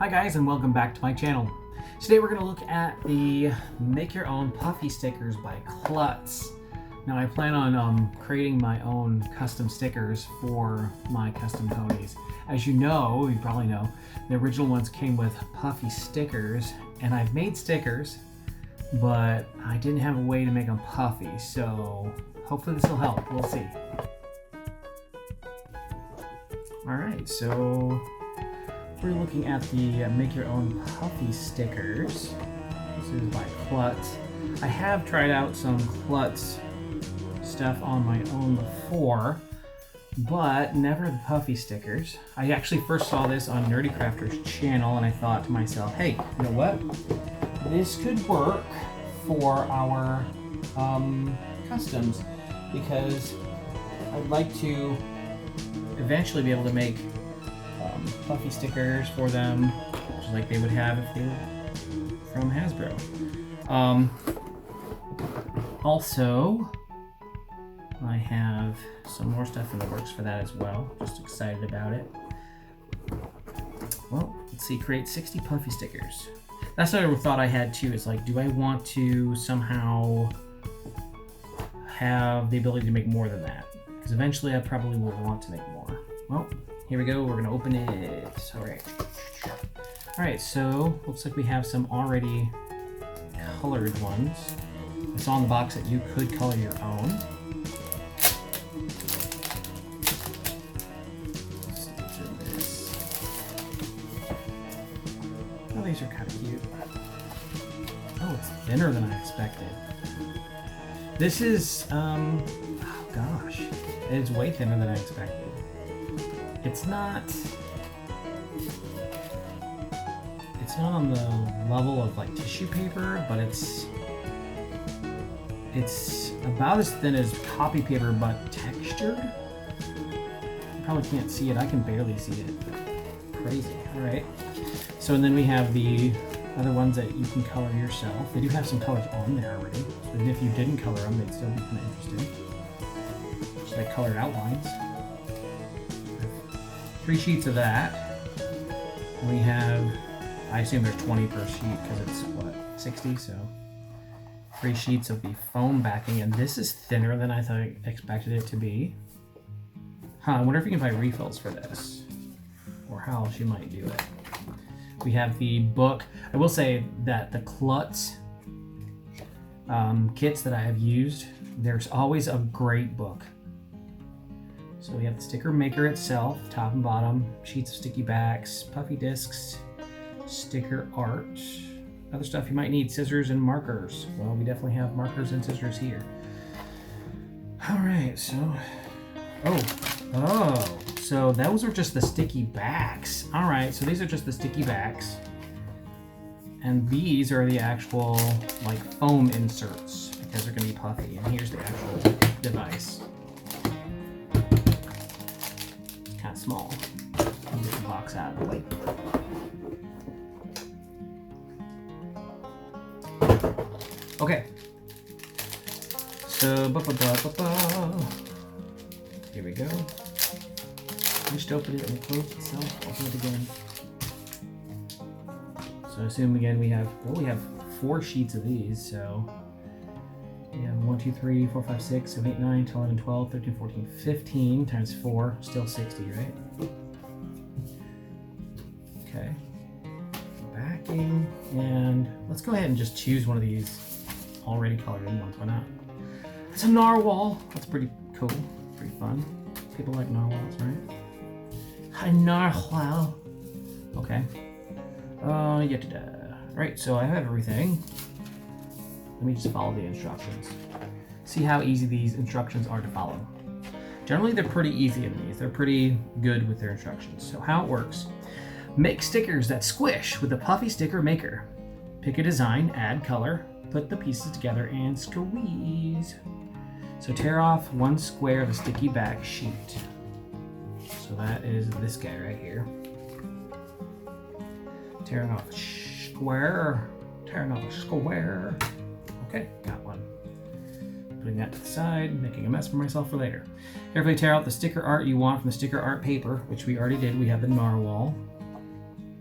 Hi guys, and welcome back to my channel. Today we're going to look at the Make Your Own Puffy Stickers by Klutz. Now I plan on creating my own custom stickers for my custom ponies. As you know, you probably know, the original ones came with puffy stickers, and I've made stickers, but I didn't have a way to make them puffy, so hopefully this will help. We'll see. Alright, so we're looking at the Make Your Own Puffy Stickers. This is by Klutz. I have tried out some Klutz stuff on my own before, but never the puffy stickers. I actually first saw this on Nerdy Crafter's channel, and I thought to myself, hey, you know what? This could work for our customs, because I'd like to eventually be able to make puffy stickers for them, just like they would have if they were from Hasbro. Also, I have some more stuff in the works for that as well. Just excited about it. Well, let's see, create 60 puffy stickers. That's what I thought I had too. It's like, do I want to somehow have the ability to make more than that? Because eventually I probably will want to make more. Well, here we go, we're gonna open it. Alright, so looks like we have some already colored ones. I saw in the box that you could color your own. Let's see what's in this. Oh, these are kind of cute. Oh, it's thinner than I expected. This is, oh gosh, it's way thinner than I expected. It's not on the level of like tissue paper, but it's about as thin as copy paper, but textured. You probably can't see it. I can barely see it. Crazy. All right. So, and then we have the other ones that you can color yourself. They do have some colors on there already. So even if you didn't color them, they'd still be kind of interesting. Just like colored outlines. 3 sheets of that. And we have, I assume there's 20 per sheet because it's what, 60, so 3 sheets of the foam backing, and this is thinner than I thought I expected it to be. I wonder if you can buy refills for this, or how she might do it. We have the book. I will say that the Klutz kits that I have used, there's always a great book. So we have the sticker maker itself, top and bottom, sheets of sticky backs, puffy discs, sticker art, other stuff you might need, scissors and markers. Well, we definitely have markers and scissors here. All right, so, so those are just the sticky backs. All right, so these are just the sticky backs. And these are the actual like foam inserts, because they're gonna be puffy. And here's the actual device. Kind of small. I'll get the box out of the way. Okay. So, here we go. Just open it and close itself. Open it again. So, assume again we have 4 sheets of these. So, we have 1, 2, 3, 4, 5, 6, 7, 8, 9, 10, 11, 12, 13, 14, 15 times 4, still 60, right? Okay. Backing, and let's go ahead and just choose one of these already colored in ones. Why not? It's a narwhal. That's pretty cool, pretty fun. People like narwhals, right? A narwhal. Okay. Right, so I have everything. Let me just follow the instructions. See how easy these instructions are to follow. Generally, they're pretty easy in these. They're pretty good with their instructions. So how it works. Make stickers that squish with a puffy sticker maker. Pick a design, add color, put the pieces together, and squeeze. So tear off 1 square of the sticky back sheet. So that is this guy right here. Tearing off a square. Tearing off a square. Okay, got one. Putting that to the side, making a mess for myself for later. Carefully tear out the sticker art you want from the sticker art paper, which we already did. We have the narwhal.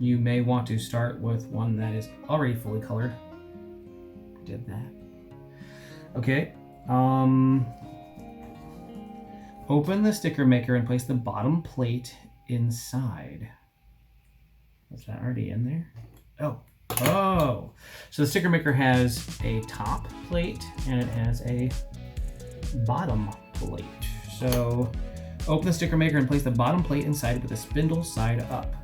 you may want to start with one that is already fully colored. Did that. Okay. Open the sticker maker and place the bottom plate inside. Was that already in there? Oh. So the sticker maker has a top plate and it has a bottom plate. So open the sticker maker and place the bottom plate inside with the spindle side up.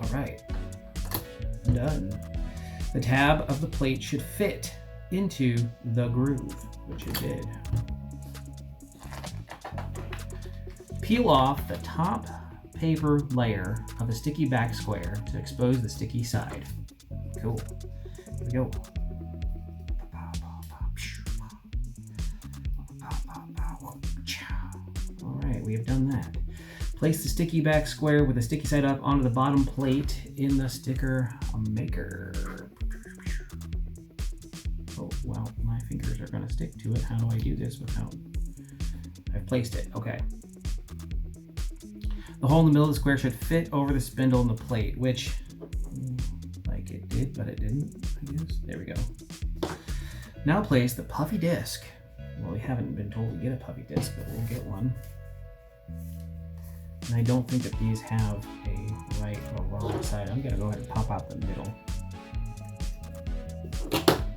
All right, done. The tab of the plate should fit into the groove, which it did. Peel off the top paper layer of the sticky back square to expose the sticky side. Cool. Here we go. All right, we have done that. Place the sticky back square with the sticky side up onto the bottom plate in the sticker maker. Oh, well, my fingers are going to stick to it. How do I do this without... I've placed it. Okay. The hole in the middle of the square should fit over the spindle in the plate, which, like it did, but it didn't, I guess. There we go. Now place the puffy disc. Well, we haven't been told to get a puffy disc, but we'll get one. And I don't think that these have a right or wrong side. I'm going to go ahead and pop out the middle.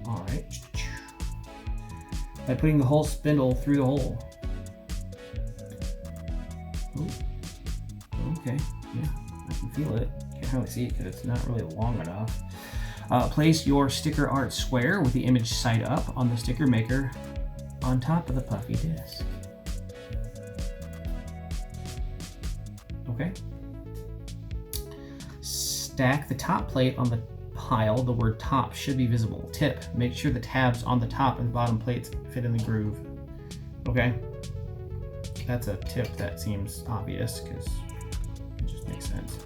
All right. By putting the whole spindle through the hole. Ooh. Okay, yeah, I can feel it. Can't really see it because it's not really long enough. Place your sticker art square with the image side up on the sticker maker on top of the puffy disc. Okay. Stack the top plate on the pile. The word top should be visible. Tip, make sure the tabs on the top and bottom plates fit in the groove. Okay. That's a tip that seems obvious because it just makes sense.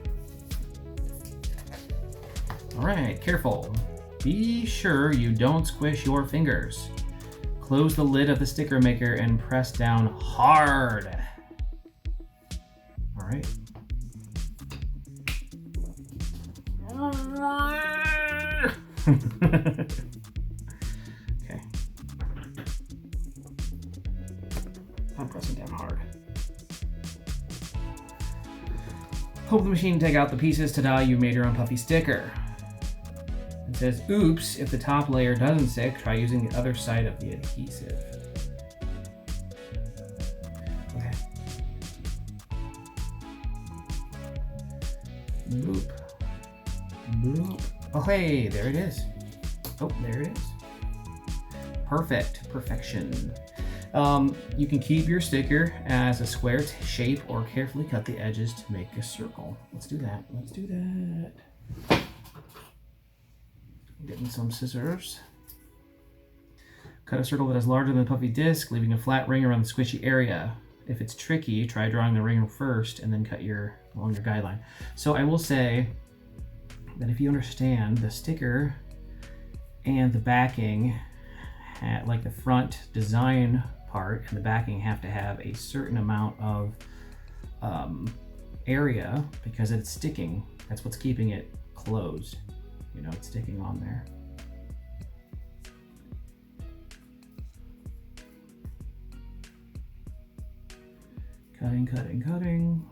All right, careful. Be sure you don't squish your fingers. Close the lid of the sticker maker and press down hard. All right. Okay. I'm pressing down hard. Hope the machine take out the pieces. Ta-da, you made your own puffy sticker. It says, oops, if the top layer doesn't stick, try using the other side of the adhesive. Okay. Boop. Boop. Oh, hey, there it is. Oh, there it is. Perfect. Perfection. You can keep your sticker as a square shape or carefully cut the edges to make a circle. Let's do that. Let's do that. Getting some scissors. Cut a circle that is larger than the puffy disc, leaving a flat ring around the squishy area. If it's tricky, try drawing the ring first and then cut along your guideline. So I will say that if you understand the sticker and the backing, like the front design part and the backing have to have a certain amount of area because it's sticking. That's what's keeping it closed. You know, it's sticking on there. Cutting, cutting, cutting.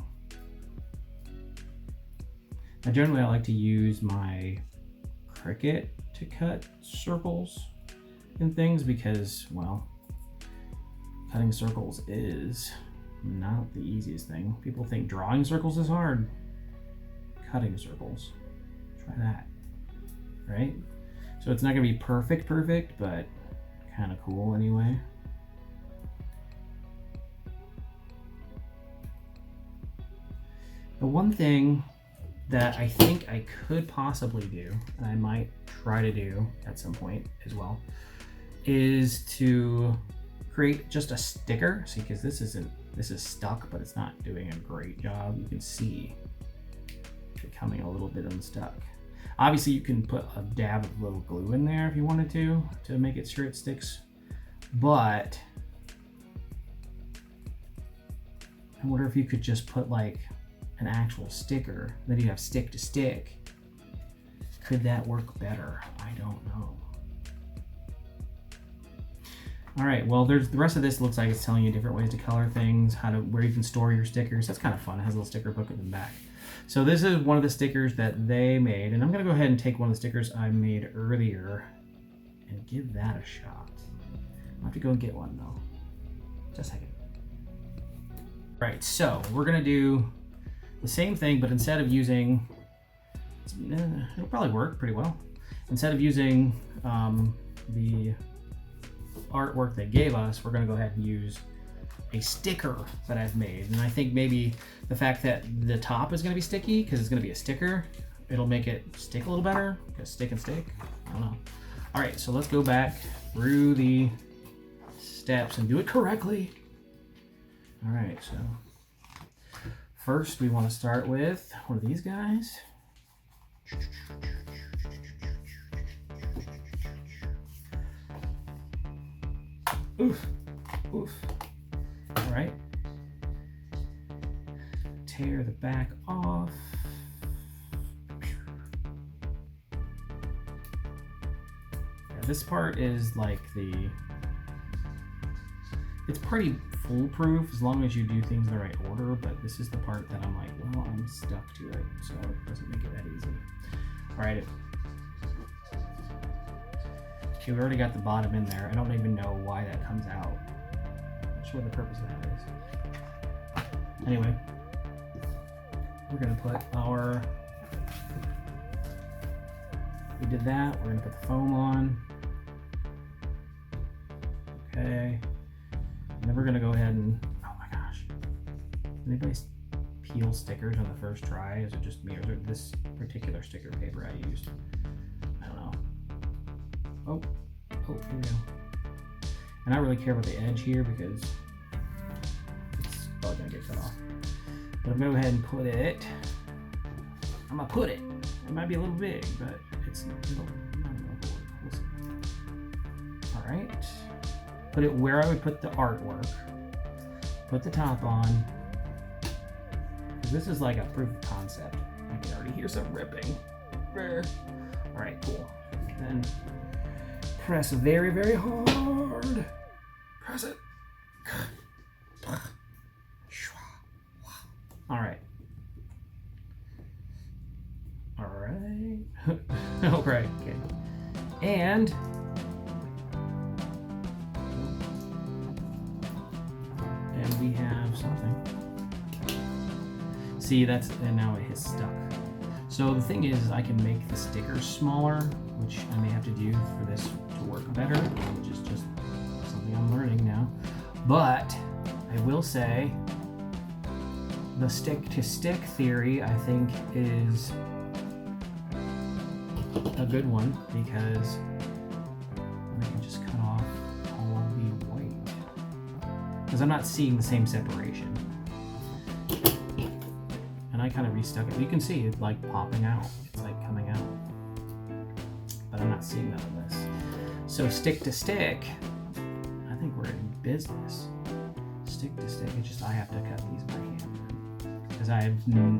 Now generally I like to use my Cricut to cut circles and things because, well, cutting circles is not the easiest thing. People think drawing circles is hard. Cutting circles, try that, right? So it's not gonna be perfect, but kind of cool anyway. The one thing that I think I could possibly do, and I might try to do at some point as well, is to create just a sticker. See, because this is stuck, but it's not doing a great job. You can see it becoming a little bit unstuck. Obviously, you can put a dab of little glue in there if you wanted to make it sure it sticks. But I wonder if you could just put like an actual sticker. Then you have stick to stick. Could that work better? I don't know. All right, well, there's the rest of this looks like it's telling you different ways to color things, where you can store your stickers. That's kind of fun. It has a little sticker book in the back. So this is one of the stickers that they made, and I'm gonna go ahead and take one of the stickers I made earlier and give that a shot. I'll have to go and get one though. Just a second. Right, so we're gonna do the same thing, but instead of using, it'll probably work pretty well. Instead of using the artwork they gave us, we're gonna go ahead and use a sticker that I've made. And I think maybe the fact that the top is gonna be sticky, because it's gonna be a sticker, it'll make it stick a little better, because stick and stick, I don't know. All right, so let's go back through the steps and do it correctly. All right, so first we want to start with one of these guys. Oof, oof. All right. Tear the back off. Yeah, this part is like it's pretty foolproof as long as you do things in the right order, but this is the part that I'm like, well, I'm stuck to it, so it doesn't make it that easy. All right. Okay, we already got the bottom in there. I don't even know why that comes out. Not sure what the purpose of that is. Anyway, we're gonna put we did that. We're gonna put the foam on. Okay. And then we're gonna go ahead and, oh my gosh. Anybody peel stickers on the first try? Is it just me, or is it this particular sticker paper I used? I don't know. Oh, here we go. And I don't really care about the edge here because it's probably gonna get cut off. But I'm gonna go ahead and put it. I'm gonna put it. It might be a little big, but it's not gonna work. We'll see. All right. Put it where I would put the artwork. Put the top on. This is like a proof of concept. I can already hear some ripping. All right, cool. Then press very, very hard. Press it. All right. All right. All right. Okay. And we have something. See, and now it has stuck. So the thing is, I can make the stickers smaller, which I may have to do for this to work better, which is just something I'm learning now. But I will say the stick-to-stick theory, I think, is a good one, because I can just cut off all of the white, because I'm not seeing the same separation. And I kind of restuck it. You can see it like popping out. It's like coming out. But I'm not seeing none of this. So stick to stick, I think we're in business. Stick to stick, it's just I have to cut these by hand. Because I have no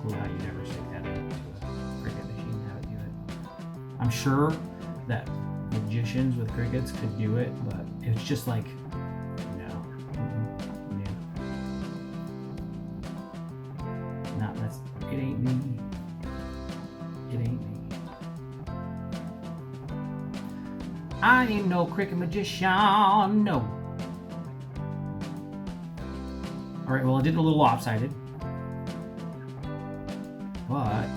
clue how you'd ever stick that into a Cricut machine, how to do it. I'm sure that magicians with Cricuts could do it, but it's just like, it ain't me. It ain't me. I ain't no Cricut magician, no. All right, well, I did a little lopsided, but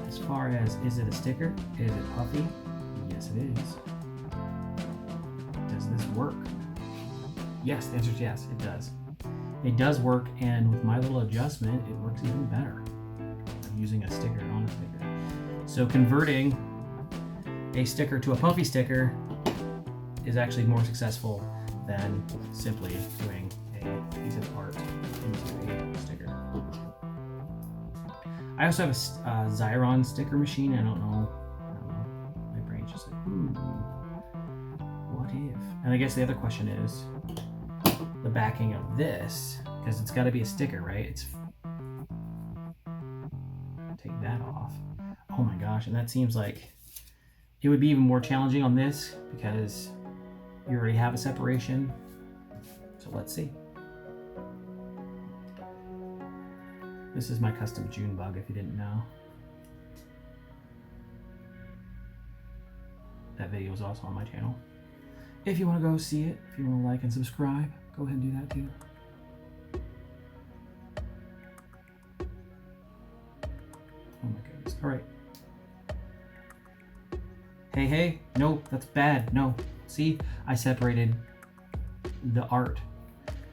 as far as, is it a sticker? Is it puffy? Yes, it is. Does this work? Yes, the answer is yes, it does. It does work, and with my little adjustment, it works even better. I'm using a sticker on a sticker. So converting a sticker to a puffy sticker is actually more successful than simply doing a piece of art into a sticker. I also have a Xyron sticker machine. I don't know. My brain's just like, what if? And I guess the other question is, the backing of this because it's got to be a sticker, right? Take that off. Oh my gosh, and that seems like it would be even more challenging on this because you already have a separation. So let's see. This is my custom June bug, if you didn't know. That video is also on my channel. If you want to go see it, if you want to like and subscribe, go ahead and do that too. Oh my goodness. All right. Hey, hey. No, that's bad. No. See, I separated the art.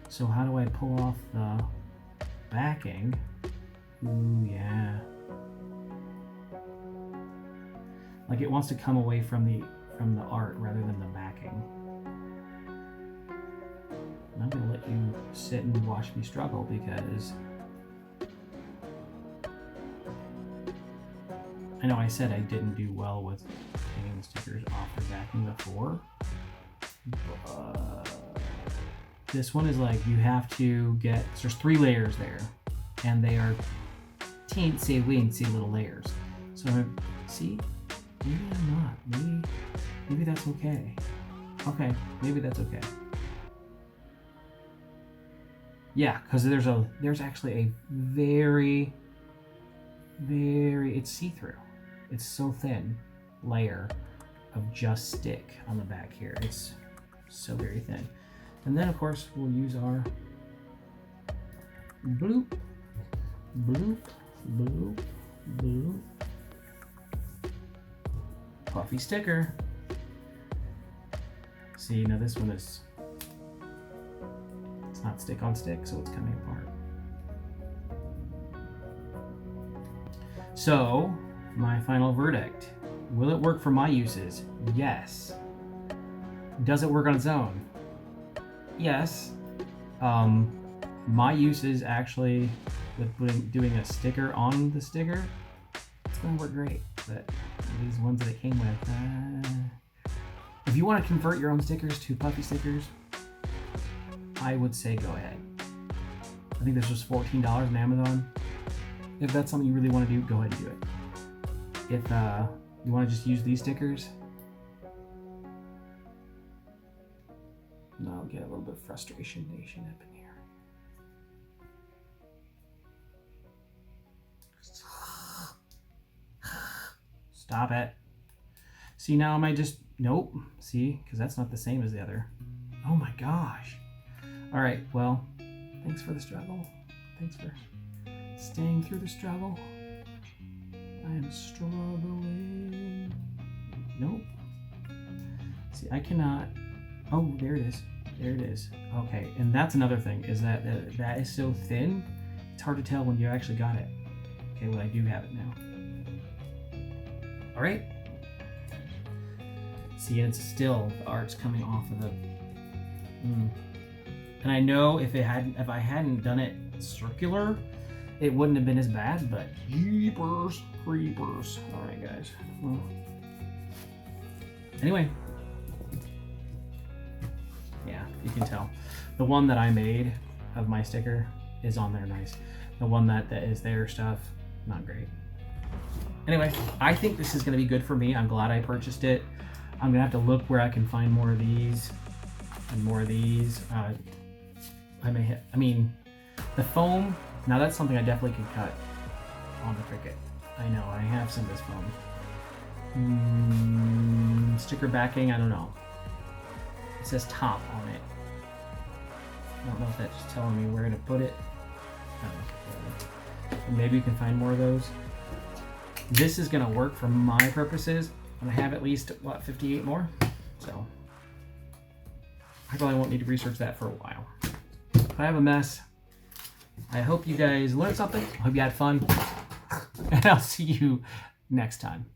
So how do I pull off the backing? Ooh, yeah. Like it wants to come away from the art rather than the backing. And I'm gonna let you sit and watch me struggle because I know I said I didn't do well with getting the stickers off the backing before, but this one is like you have to get, there's 3 layers there and they are teensy weensy little layers. So see, maybe I'm not, maybe that's okay. Okay, maybe that's okay. Yeah, because there's actually a very, it's see-through. It's so thin layer of just stick on the back here. It's so very thin. And then of course we'll use our bloop, bloop, bloop, bloop puffy sticker. See, now this one is, it's not stick on stick, so it's coming apart. So, my final verdict. Will it work for my uses? Yes. Does it work on its own? Yes. My uses actually, with doing a sticker on the sticker, it's gonna work great. But these ones that it came with, if you want to convert your own stickers to puffy stickers, I would say go ahead. I think this was $14 on Amazon. If that's something you really want to do, go ahead and do it. If you want to just use these stickers, I'll get a little bit of frustration nation up in here. Stop it. See, now am I just, nope. See, because that's not the same as the other. Oh my gosh. All right, well, thanks for the struggle. Thanks for staying through the struggle. I am struggling. Nope. See, I cannot, oh, there it is. There it is. Okay, and that's another thing, is that that is so thin, it's hard to tell when you actually got it. Okay, well, I do have it now. All right. See, it's still, the art's coming off of the, And I know if I hadn't done it circular, it wouldn't have been as bad, but jeepers creepers. All right, guys. Well, anyway, yeah, you can tell. The one that I made of my sticker is on there nice. The one that is their stuff, not great. Anyway, I think this is going to be good for me. I'm glad I purchased it. I'm going to have to look where I can find more of these and more of these. I mean, the foam, now that's something I definitely could cut on the Cricut. I know, I have some of this foam. Sticker backing, I don't know. It says top on it. I don't know if that's just telling me where to put it. I don't know. Maybe you can find more of those. This is gonna work for my purposes. And I have at least, what, 58 more? So I probably won't need to research that for a while. I have a mess. I hope you guys learned something. I hope you had fun. And I'll see you next time.